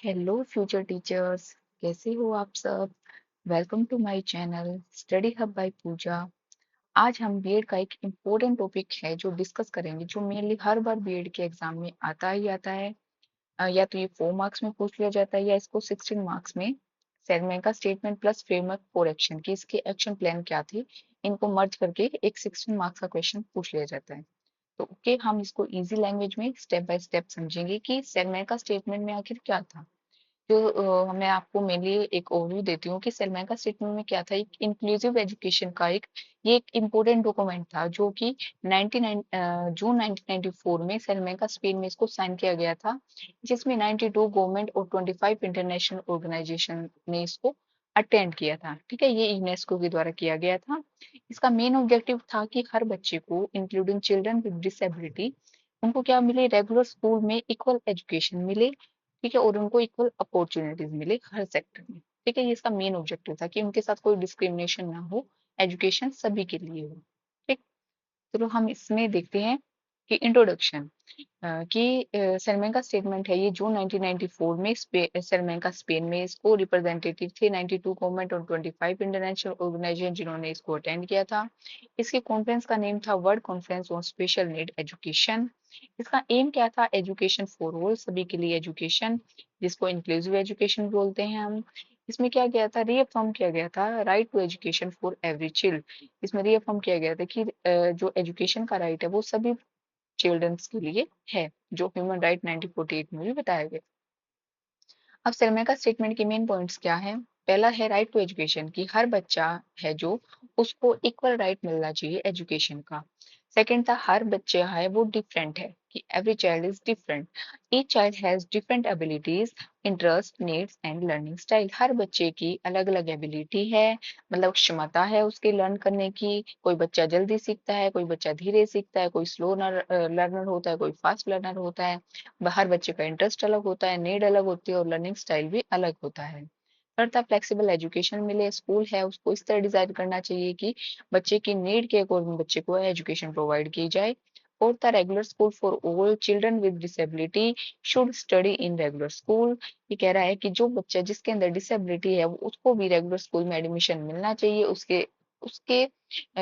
Hello future teachers, कैसे हो आप सब। Welcome to my channel study hub by Pooja. आज हम बीएड का एक इम्पोर्टेंट टॉपिक है जो डिस्कस करेंगे, जो मेनली हर बार बीएड के एग्जाम में आता ही आता है। या तो ये 4 मार्क्स में पूछ लिया जाता है या इसको 16 मार्क्स में सेगमेंट का statement plus framework for action की इसके एक्शन प्लान क्या थे, इनको मर्ज करके एक 16 मार्क्स का क्वेश्चन पूछ लिया जाता है। तो ओके, हम इसको इजी लैंग्वेज में स्टेप बाय स्टेप समझेंगे कि सेगमेंट का स्टेटमेंट में आखिर क्या था। जो मैं आपको मेनली एक ओवरव्यू देती हूँ कि सलमान का स्टेटमेंट में क्या था। एक इंक्लूसिव एजुकेशन का ये एक इम्पोर्टेंट डॉक्यूमेंट था जो कि 99 जून 1994 में सलमान का स्पेन में इसको साइन किया गया था, जिसमें 92 गवर्नमेंट और 25 इंटरनेशनल ऑर्गेनाइजेशन ने इसको अटेंड किया था। ठीक है, ये यूनेस्को के द्वारा किया गया था। इसका मेन ऑब्जेक्टिव था कि हर बच्चे को इंक्लूडिंग चिल्ड्रन विद डिसेबिलिटी उनको क्या मिले, रेगुलर स्कूल में इक्वल एजुकेशन मिले। ठीक है, और उनको इक्वल अपॉर्चुनिटीज मिले हर सेक्टर में। ठीक है, ये इसका मेन ऑब्जेक्टिव था कि उनके साथ कोई डिस्क्रिमिनेशन ना हो, एजुकेशन सभी के लिए हो। ठीक, तो हम इसमें देखते हैं कि इंट्रोडक्शन कि सलमान का स्टेटमेंट है ये जून 1994 में सलमान का स्पेन में इसको रिप्रेजेंटेटिव थे 92 गवर्नमेंट और 25 इंटरनेशनल ऑर्गेनाइजेशन जिन्होंने इसको अटेंड किया था। इसकी कॉन्फ्रेंस का नेम था world conference on special need education. इसका एम क्या था, एजुकेशन फॉर ऑल, सभी के लिए एजुकेशन, जिसको इंक्लूसिव एजुकेशन बोलते हैं हम। इसमें क्या गया था, रीअफर्म किया गया था right to education for every child. इसमें रीअफर्म किया गया था कि जो एजुकेशन का राइट है वो सभी चिल्ड्रंस के लिए है, जो ह्यूमन राइट 1948 में भी बताया गया। अब सलमा का स्टेटमेंट के मेन पॉइंट्स क्या है। पहला है राइट टू एजुकेशन, कि हर बच्चा है जो उसको इक्वल राइट मिलना चाहिए एजुकेशन का। सेकंड था हर बच्चा है वो डिफरेंट है, कि every child is different, each child has different abilities, interest, needs and learning style. हर बच्चे की अलग अलग एबिलिटी है, मतलब क्षमता है उसकी लर्न करने की। कोई बच्चा जल्दी सीखता है, कोई बच्चा धीरे सीखता है, कोई स्लो लर्नर होता है, कोई फास्ट लर्नर होता है। हर बच्चे का इंटरेस्ट अलग होता है, नीड अलग होती है और लर्निंग स्टाइल भी अलग होता है। थर्ड था फ्लेक्सिबल एजुकेशन मिले, स्कूल है उसको इस तरह डिजाइन करना चाहिए कि बच्चे की नीड के अकॉर्डिंग बच्चे को एजुकेशन प्रोवाइड की जाए। फोर्थ था regular school for all children with disability should study in regular school. ये कह रहा है कि जो बच्चा जिसके अंदर डिसेबिलिटी है वो उसको भी रेगुलर स्कूल में एडमिशन मिलना चाहिए, उसके उसके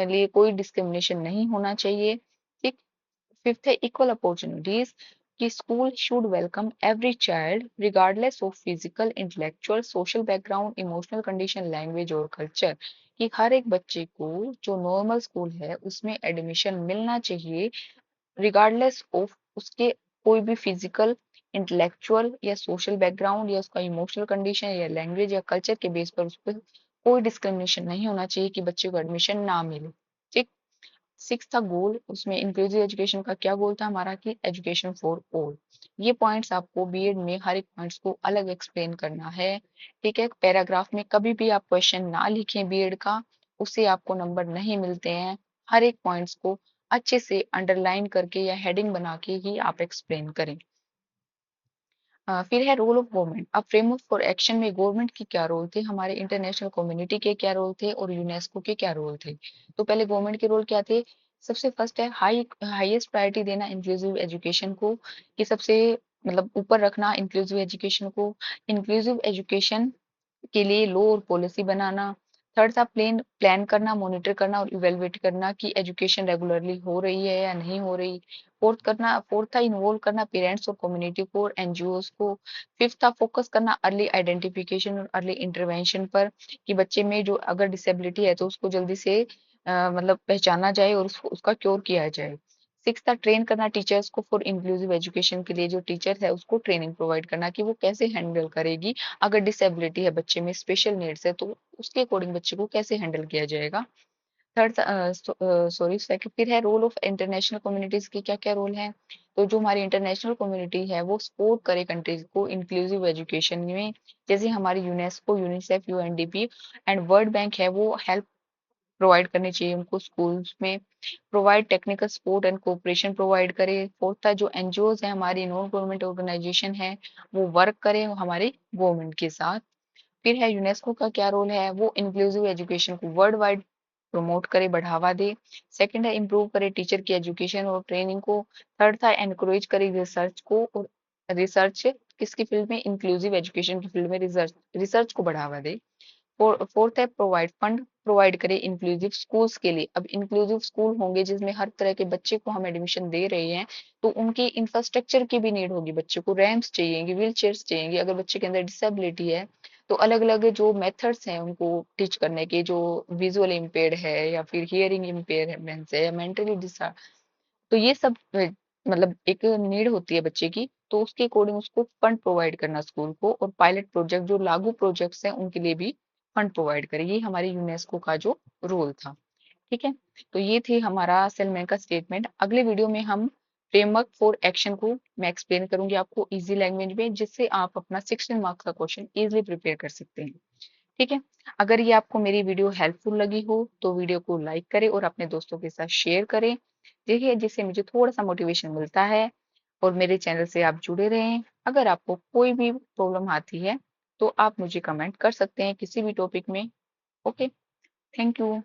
लिए कोई डिस्क्रिमिनेशन नहीं होना चाहिए। ठीक। फिफ्थ है इक्वल अपॉर्चुनिटीज, कि school should welcome every child regardless of physical, intellectual, social background, emotional condition, language और कल्चर। कि हर एक बच्चे को जो नॉर्मल स्कूल है उसमें एडमिशन मिलना चाहिए, रिगार्डलेस ऑफ उसके कोई भी फिजिकल, इंटेलेक्चुअल या सोशल बैकग्राउंड या उसका इमोशनल कंडीशन या लैंग्वेज या कल्चर के बेस पर उस पर कोई डिस्क्रिमिनेशन नहीं होना चाहिए कि बच्चे को एडमिशन ना मिले। ठीक। सिक्स था गोल, उसमें इंक्लूसिव एजुकेशन का क्या गोल था हमारा, कि एजुकेशन फॉर ऑल। ये पॉइंट्स आपको बीएड में हर एक पॉइंट्स को अलग एक्सप्लेन करना है। ठीक है, पैराग्राफ में कभी भी आप क्वेश्चन ना लिखें बीएड का, उससे आपको नंबर नहीं मिलते हैं। हर एक पॉइंट्स को अच्छे से अंडरलाइन करके या हेडिंग बना के ही आप एक्सप्लेन करें। फिर है रोल ऑफ गवर्नमेंट। अब फ्रेमवर्क फॉर एक्शन में गवर्नमेंट की क्या रोल थे, हमारे इंटरनेशनल कम्युनिटी के क्या रोल थे और यूनेस्को के क्या रोल थे। तो पहले गवर्नमेंट के रोल क्या थे। सबसे फर्स्ट है हाईएस्ट प्रायोरिटी देना इंक्लूसिव एजुकेशन को, कि सबसे मतलब ऊपर रखना इंक्लूसिव एजुकेशन को। इंक्लूसिव एजुकेशन के लिए लॉ और पॉलिसी बनाना। थर्ड था प्लान प्लान करना, मॉनिटर करना और इवेलुएट करना कि एजुकेशन रेगुलरली हो रही है या नहीं हो रही। फोर्थ था इन्वॉल्व करना पेरेंट्स और कम्युनिटी को और एनजीओज को। फिफ्थ था फोकस करना अर्ली आइडेंटिफिकेशन और अर्ली इंटरवेंशन पर, कि बच्चे में जो अगर डिसेबिलिटी है तो उसको जल्दी से मतलब पहचाना जाए और उसका क्योर किया जाए। सिक्स था ट्रेन करना टीचर्स को फॉर इंक्लूसिव एजुकेशन के लिए, जो टीचर है उसको ट्रेनिंग प्रोवाइड करना कि वो कैसे हैंडल करेगी अगर डिसेबिलिटी है बच्चे में, स्पेशल नीड्स है तो उसके अकॉर्डिंग बच्चे को कैसे हैंडल किया जाएगा। थर्ड सॉरी सेकंड फिर है रोल ऑफ इंटरनेशनल कम्युनिटीज के क्या क्या रोल है। तो जो हमारी इंटरनेशनल कम्युनिटी है वो सपोर्ट करे कंट्रीज को इंक्लूसिव एजुकेशन में, जैसे हमारी UNESCO, UNICEF, UNDP and world bank है वो हेल्प प्रोवाइड करनी चाहिए उनको स्कूल्स में। Provide technical support and cooperation provide करे। फोर्थ था जो एनजीओज है हमारी नॉन गवर्नमेंट ऑर्गेनाइजेशन है वो वर्क करे हमारे गवर्नमेंट के साथ। फिर है यूनेस्को का क्या रोल है, वो इंक्लूसिव एजुकेशन को वर्ल्ड वाइड प्रमोट करे, बढ़ावा दे। सेकंड है इम्प्रूव करे टीचर की एजुकेशन और ट्रेनिंग को। थर्ड था एनकरेज करे रिसर्च को और रिसर्च किसकी फील्ड में, इंक्लूसिव एजुकेशन की फील्ड में रिसर्च रिसर्च को बढ़ावा दे। फोर्थ है प्रोवाइड फंड प्रोवाइड करे इंक्लूसिव स्कूल्स के लिए। अब इंक्लूसिव स्कूल होंगे जिसमें हर तरह के बच्चे को हम एडमिशन दे रहे हैं, तो उनके इंफ्रास्ट्रक्चर की भी नीड होगी। बच्चे को रैम्प्स चाहिएंगे, व्हील चेयर्स चाहिएंगे। अगर बच्चे के अंदर डिसेबिलिटी है तो अलग अलग जो मेथड्स हैं उनको टीच करने के, जो विजुअल इम्पेयर्ड है या फिर हियरिंग इम्पेयरमेंट्स है या मेंटली, तो ये सब मतलब एक नीड होती है बच्चे की, तो उसके अकॉर्डिंग उसको फंड प्रोवाइड करना स्कूल को। और पायलट प्रोजेक्ट जो लागू प्रोजेक्ट्स हैं उनके लिए भी फंड प्रोवाइड करें। ये हमारे यूनेस्को का जो रोल था। ठीक है, तो ये थी हमारा सेलमैन का स्टेटमेंट। अगले वीडियो में हम फ्रेमवर्क फॉर एक्शन को मैं एक्सप्लेन करूंगी आपको इजी लैंग्वेज में, जिससे आप अपना 16 मार्क्स का क्वेश्चन इजिली प्रिपेयर कर सकते हैं। ठीक है, अगर ये आपको मेरी वीडियो हेल्पफुल लगी हो तो वीडियो को लाइक करें और अपने दोस्तों के साथ शेयर करें। देखिए, जिससे मुझे थोड़ा सा मोटिवेशन मिलता है और मेरे चैनल से आप जुड़े रहें। अगर आपको कोई भी प्रॉब्लम आती है तो आप मुझे कमेंट कर सकते हैं किसी भी टॉपिक में। Okay, thank you.